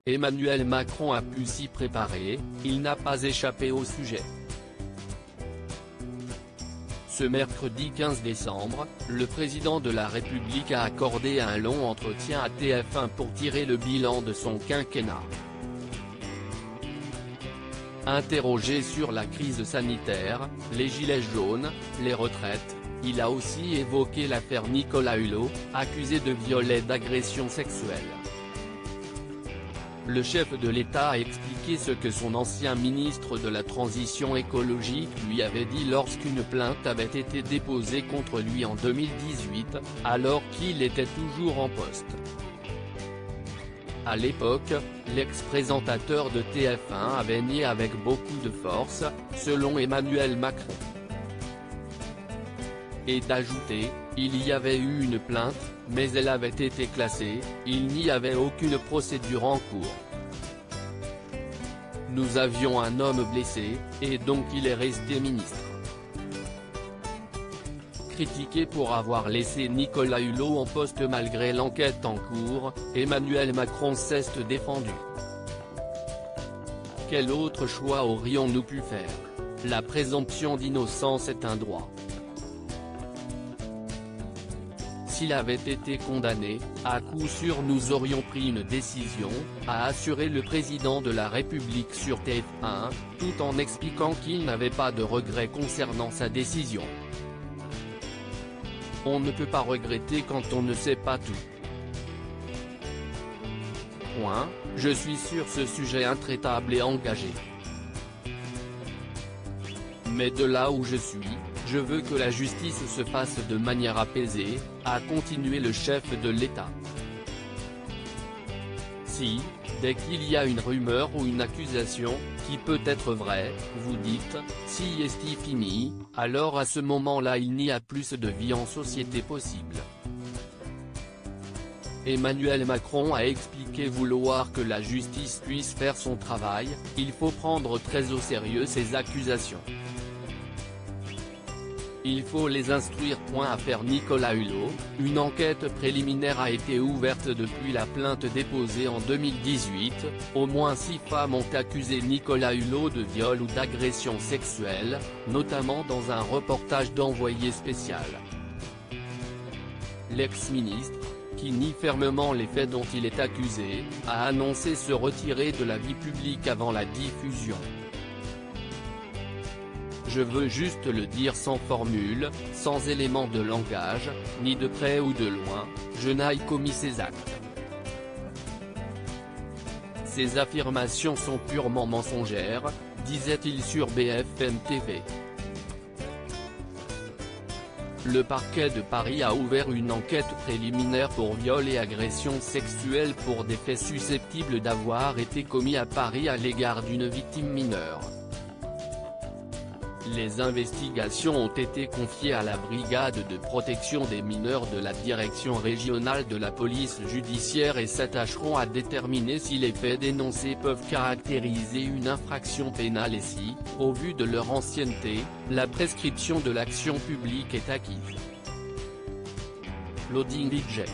Emmanuel Macron a pu s'y préparer, il n'a pas échappé au sujet. Ce mercredi 15 décembre, le président de la République a accordé un long entretien à TF1 pour tirer le bilan de son quinquennat. Interrogé sur la crise sanitaire, les gilets jaunes, les retraites, il a aussi évoqué l'affaire Nicolas Hulot, accusé de viol et d'agression sexuelle. Le chef de l'État a expliqué ce que son ancien ministre de la Transition écologique lui avait dit lorsqu'une plainte avait été déposée contre lui en 2018, alors qu'il était toujours en poste. À l'époque, l'ex-présentateur de TF1 avait nié avec beaucoup de force, selon Emmanuel Macron. Et d'ajouter, il y avait eu une plainte, mais elle avait été classée, il n'y avait aucune procédure en cours. Nous avions un homme blessé, et donc il est resté ministre. Critiqué pour avoir laissé Nicolas Hulot en poste malgré l'enquête en cours, Emmanuel Macron s'est défendu. Quel autre choix aurions-nous pu faire? La présomption d'innocence est un droit. S'il avait été condamné, à coup sûr nous aurions pris une décision, a assuré le président de la République sur TF1, tout en expliquant qu'il n'avait pas de regrets concernant sa décision. On ne peut pas regretter quand on ne sait pas tout. Point, je suis sur ce sujet intraitable et engagé. Mais de là où je suis, je veux que la justice se fasse de manière apaisée, a continué le chef de l'État. Si, dès qu'il y a une rumeur ou une accusation, qui peut être vraie, vous dites, si est fini, alors à ce moment-là il n'y a plus de vie en société possible. Emmanuel Macron a expliqué vouloir que la justice puisse faire son travail, il faut prendre très au sérieux ces accusations. Il faut les instruire. Affaire Nicolas Hulot, une enquête préliminaire a été ouverte depuis la plainte déposée en 2018, au moins 6 femmes ont accusé Nicolas Hulot de viol ou d'agression sexuelle, notamment dans un reportage d'Envoyé spécial. L'ex-ministre, qui nie fermement les faits dont il est accusé, a annoncé se retirer de la vie publique avant la diffusion. Je veux juste le dire sans formule, sans élément de langage, ni de près ou de loin, je n'ai commis ces actes. Ces affirmations sont purement mensongères, disait-il sur BFM TV. Le parquet de Paris a ouvert une enquête préliminaire pour viol et agression sexuelle pour des faits susceptibles d'avoir été commis à Paris à l'égard d'une victime mineure. Les investigations ont été confiées à la brigade de protection des mineurs de la direction régionale de la police judiciaire et s'attacheront à déterminer si les faits dénoncés peuvent caractériser une infraction pénale et si, au vu de leur ancienneté, la prescription de l'action publique est acquise. Loading budget.